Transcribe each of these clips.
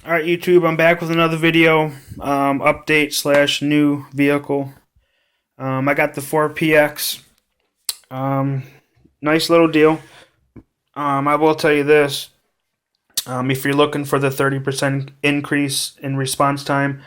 Alright, YouTube, I'm back with another video, update slash new vehicle. I got the 4PX. Nice little deal. I will tell you this, if you're looking for the 30% increase in response time,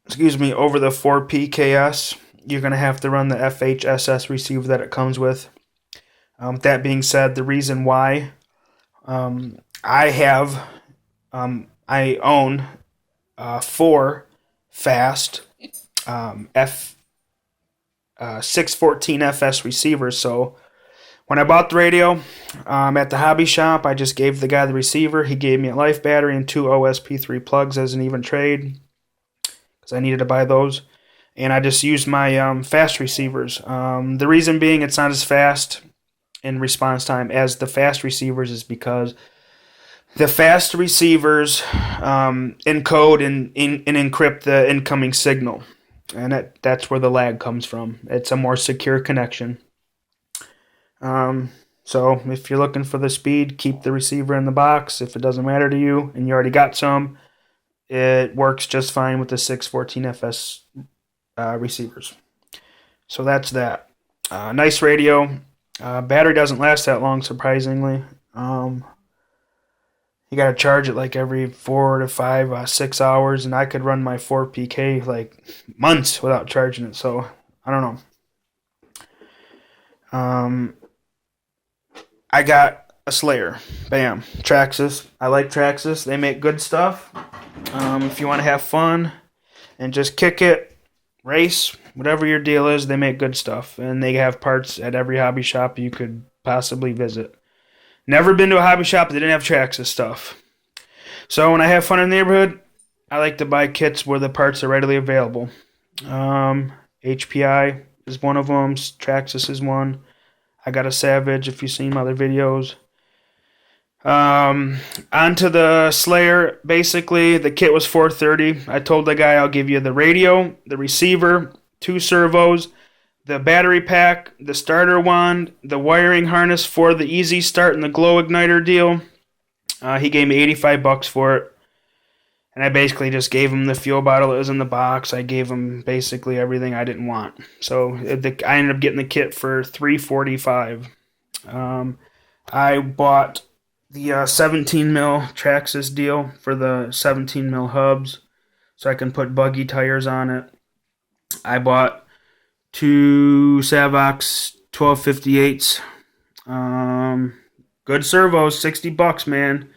over the 4PKS, you're going to have to run the FHSS receiver that it comes with. That being said, the reason why I own 4 fast F614FS receivers. So when I bought the radio at the hobby shop, I just gave the guy the receiver. He gave me a life battery and 2 OSP3 plugs as an even trade because I needed to buy those. And I just used my fast receivers. The reason being it's not as fast in response time as the fast receivers is because the fast receivers encode and encrypt the incoming signal, and that's where the lag comes from. It's a more secure connection. So if you're looking for the speed, keep the receiver in the box. If it doesn't matter to you and you already got some, it works just fine with the 614FS receivers. So that's that. Nice radio. Battery doesn't last that long, surprisingly. You got to charge it like every 4 to 5, 6 hours, and I could run my 4PK like months without charging it, so I don't know. I got a Slayer. Bam. Traxxas. I like Traxxas. They make good stuff. If you want to have fun and just kick it, race, whatever your deal is, they make good stuff, and they have parts at every hobby shop you could possibly visit. Never been to a hobby shop that didn't have Traxxas stuff. So when I have fun in the neighborhood, I like to buy kits where the parts are readily available. HPI is one of them. Traxxas is one. I got a Savage if you've seen my other videos. Onto the Slayer. Basically, the kit was $430. I told the guy I'll give you the radio, the receiver, 2 servos, the battery pack, the starter wand, the wiring harness for the easy start and the glow igniter deal. He gave me $85 for it. And I basically just gave him the fuel bottle that was in the box. I gave him basically everything I didn't want. So I ended up getting the kit for $345. I bought the 17 mil Traxxas deal for the 17 mil hubs so I can put buggy tires on it. I bought 2 Savox 1258s. Good servos, $60, man.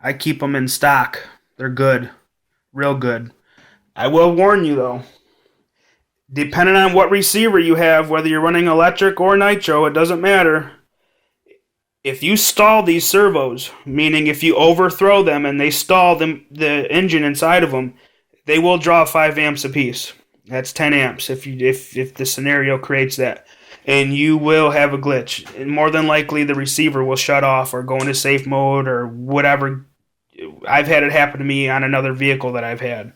I keep them in stock. They're good. Real good. I will warn you, though. Depending on what receiver you have, whether you're running electric or nitro, it doesn't matter. If you stall these servos, meaning if you overthrow them and they stall the engine inside of them, they will draw 5 amps apiece. That's 10 amps if the scenario creates that. And you will have a glitch. And more than likely, the receiver will shut off or go into safe mode or whatever. I've had it happen to me on another vehicle that I've had.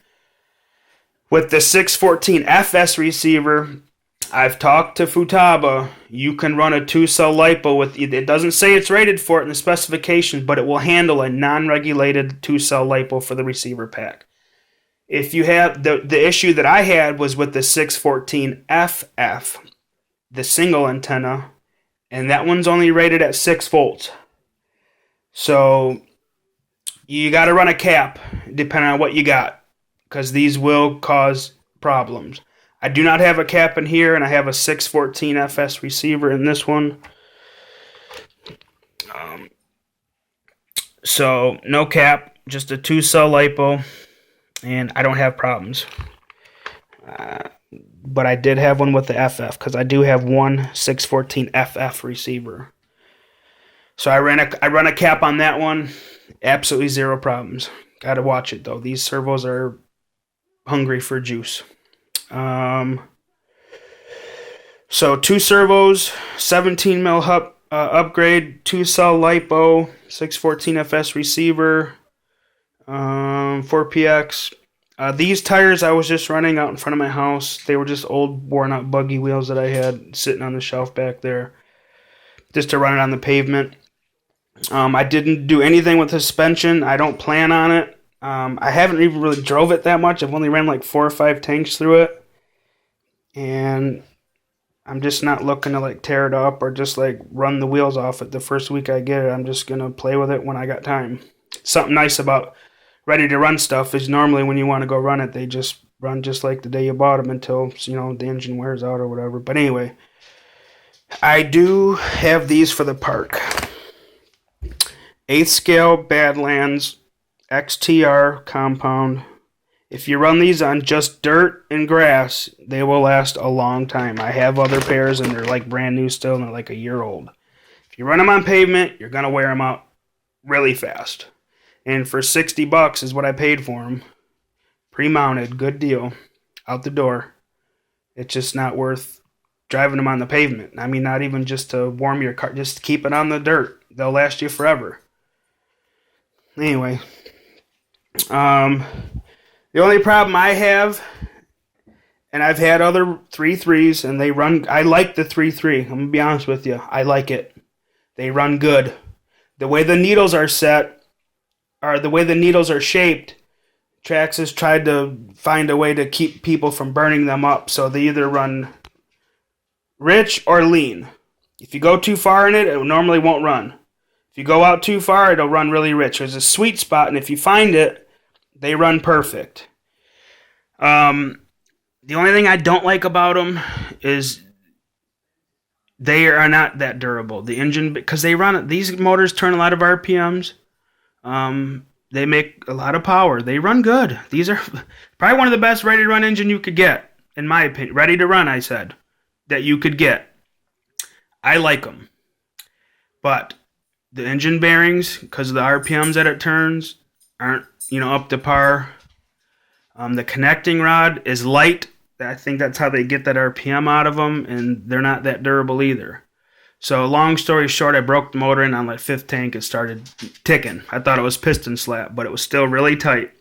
With the 614 FS receiver, I've talked to Futaba. You can run a 2-cell LiPo with it. Doesn't say it's rated for it in the specifications, but it will handle a non-regulated 2-cell LiPo for the receiver pack. If you have the issue that I had was with the 614 FF, the single antenna, and that one's only rated at 6 volts. So you got to run a cap depending on what you got, because these will cause problems. I do not have a cap in here, and I have a 614 FS receiver in this one. So no cap, just a 2-cell LiPo, and I don't have problems. But I did have one with the FF, because I do have one 614 FF receiver. So I run a cap on that one. Absolutely 0 problems. Got to watch it, though. These servos are hungry for juice. So 2 servos, 17 mil hub upgrade, 2-cell LiPo, 614 FS receiver, 4PX. These tires I was just running out in front of my house. They were just old, worn-out buggy wheels that I had sitting on the shelf back there, just to run it on the pavement. I didn't do anything with the suspension. I don't plan on it. I haven't even really drove it that much. I've only ran like 4 or 5 tanks through it, and I'm just not looking to like tear it up or just like run the wheels off it the first week I get it. I'm just gonna play with it when I got time. Something nice about ready to run stuff is normally when you want to go run it, they just run just like the day you bought them until the engine wears out or whatever. But anyway, I do have these for the park. 8th scale Badlands XTR compound. If you run these on just dirt and grass, they will last a long time. I have other pairs and they're like brand new still and they're like a year old. If you run them on pavement, you're going to wear them out really fast. And for $60 is what I paid for them. Pre-mounted, good deal. Out the door. It's just not worth driving them on the pavement. I mean, not even just to warm your car, just keep it on the dirt. They'll last you forever. Anyway, the only problem I have, and I've had other 3.3s, and they run. I like the 3.3. I'm gonna be honest with you. I like it. They run good. The way the needles are set, or the way the needles are shaped, Traxxas tried to find a way to keep people from burning them up. So they either run rich or lean. If you go too far in it, it normally won't run. If you go out too far, it'll run really rich. There's a sweet spot, and if you find it, they run perfect. The only thing I don't like about them is they are not that durable. The engine, because these motors turn a lot of RPMs. They make a lot of power. They run good. These are probably one of the best ready-to-run engine you could get, in my opinion. Ready to run, I said, that you could get. I like them. But the engine bearings, because of the RPMs that it turns, aren't up to par. The connecting rod is light. I think that's how they get that RPM out of them, and they're not that durable either. So long story short, I broke the motor in on like 5th tank. It started ticking. I thought it was piston slap, but it was still really tight.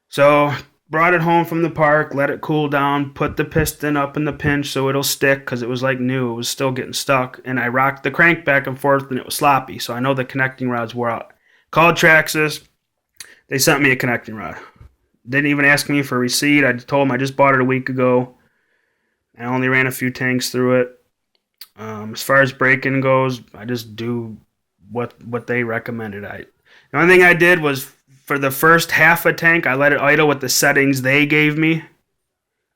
So brought it home from the park, let it cool down, put the piston up in the pinch so it'll stick because it was like new. It was still getting stuck. And I rocked the crank back and forth and it was sloppy. So I know the connecting rods wore out. Called Traxxas. They sent me a connecting rod. Didn't even ask me for a receipt. I told them I just bought it a week ago. I only ran a few tanks through it. As far as braking goes, I just do what they recommended. The only thing I did was for the first half a tank, I let it idle with the settings they gave me,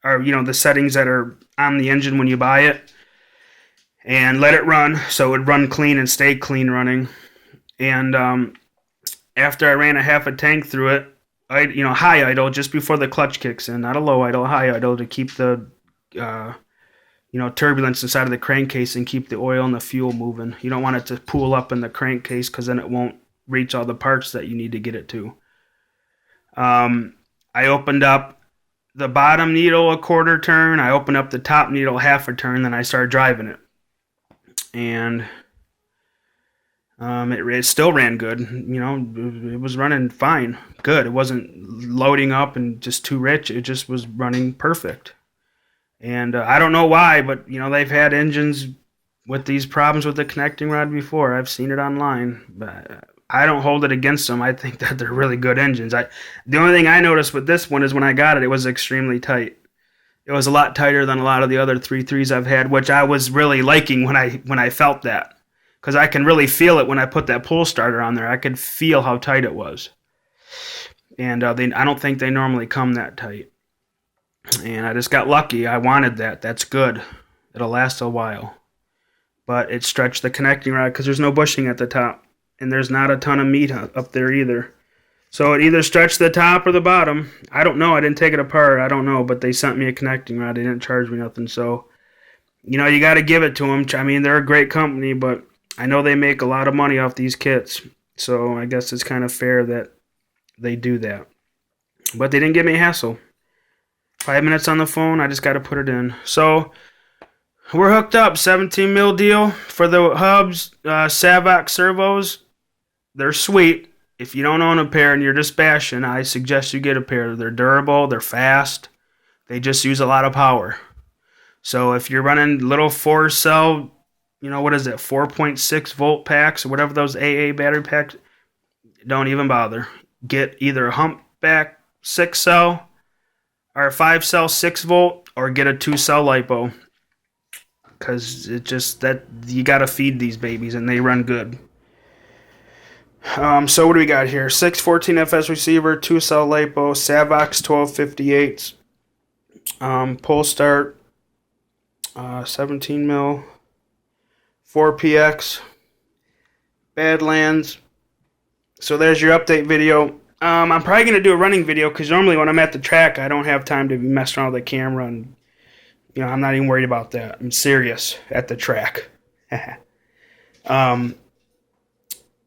or the settings that are on the engine when you buy it, and let it run so it would run clean and stay clean running. And after I ran a half a tank through it, high idle just before the clutch kicks in, not a low idle, high idle to keep the turbulence inside of the crankcase and keep the oil and the fuel moving. You don't want it to pool up in the crankcase because then it won't reach all the parts that you need to get it to. I opened up the bottom needle a quarter turn. I opened up the top needle half a turn. Then I started driving it. And it still ran good. It was running fine. Good. It wasn't loading up and just too rich. It just was running perfect. And I don't know why, but, they've had engines with these problems with the connecting rod before. I've seen it online, but I don't hold it against them. I think that they're really good engines. The only thing I noticed with this one is when I got it, it was extremely tight. It was a lot tighter than a lot of the other 3.3s I've had, which I was really liking when I felt that. Because I can really feel it when I put that pull starter on there. I could feel how tight it was. And I don't think they normally come that tight. And I just got lucky. I wanted that. That's good. It'll last a while. But it stretched the connecting rod because there's no bushing at the top. And there's not a ton of meat up there either. So it either stretched the top or the bottom. I don't know. I didn't take it apart. I don't know. But they sent me a connecting rod. They didn't charge me nothing. So, you got to give it to them. I mean, they're a great company, but I know they make a lot of money off these kits. So I guess it's kind of fair that they do that. But they didn't give me a hassle. 5 minutes on the phone, I just got to put it in. So we're hooked up. 17 mil deal for the hubs, Savox servos. They're sweet. If you don't own a pair and you're just bashing, I suggest you get a pair. They're durable. They're fast. They just use a lot of power. So if you're running little 4-cell, 4.6 volt packs or whatever those AA battery packs, don't even bother. get either a humpback 6 cell or a 5 cell 6 volt, or get a 2 cell lipo, because it just, that you got to feed these babies and they run good. So what do we got here? 614FS receiver, 2 cell lipo, Savox 1258, pull start, 17 mil, 4PX, Badlands. So there's your update video. I'm probably going to do a running video, because normally when I'm at the track, I don't have time to be messing around with the camera, and I'm not even worried about that. I'm serious at the track.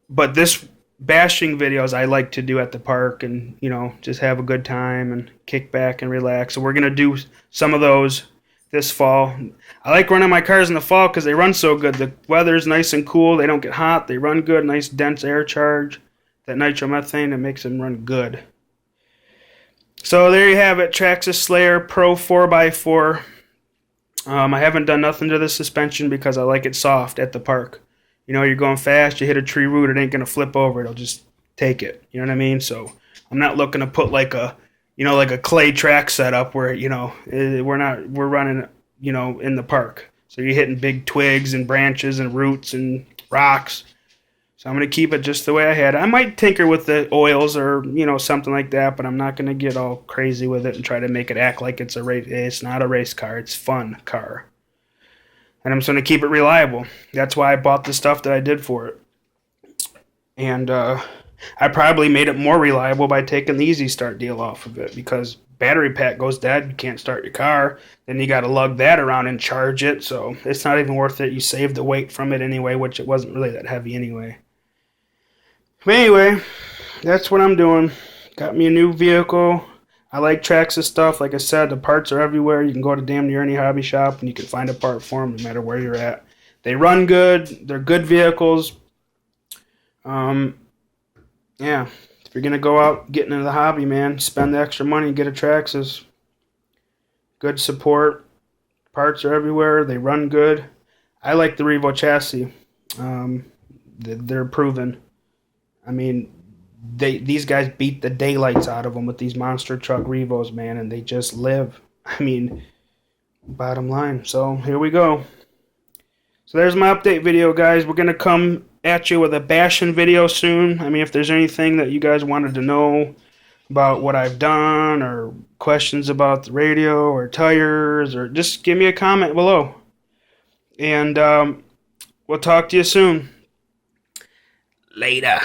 But this bashing videos I like to do at the park, and just have a good time and kick back and relax. So we're going to do some of those this fall. I like running my cars in the fall because they run so good. The weather's nice and cool. They don't get hot. They run good. Nice dense air charge. That nitromethane, that makes them run good. So there you have it. Traxxas Slayer Pro 4x4. I haven't done nothing to the suspension because I like it soft at the park. You're going fast, you hit a tree root, it ain't going to flip over. It'll just take it. You know what I mean? So I'm not looking to put like a clay track setup where, we're running, in the park. So you're hitting big twigs and branches and roots and rocks. So I'm going to keep it just the way I had. I might tinker with the oils or, something like that, but I'm not going to get all crazy with it and try to make it act like it's a race. It's not a race car. It's a fun car. And I'm just going to keep it reliable. That's why I bought the stuff that I did for it. And I probably made it more reliable by taking the Easy Start deal off of it, because battery pack goes dead, you can't start your car, then you got to lug that around and charge it, so it's not even worth it. You save the weight from it anyway, which it wasn't really that heavy anyway. But anyway, that's what I'm doing. Got me a new vehicle. I like Traxxas stuff. Like I said, the parts are everywhere. You can go to damn near any hobby shop and you can find a part for them no matter where you're at. They run good. They're good vehicles. Yeah. If you're going to go out getting into the hobby, man, spend the extra money and get a Traxxas. Good support. Parts are everywhere. They run good. I like the Revo chassis. They're proven. I mean, these guys beat the daylights out of them with these monster truck Revos, man, and they just live. I mean, bottom line. So here we go. So there's my update video, guys. We're going to come at you with a bashing video soon. I mean, if there's anything that you guys wanted to know about what I've done, or questions about the radio or tires, or just give me a comment below. And we'll talk to you soon. Later.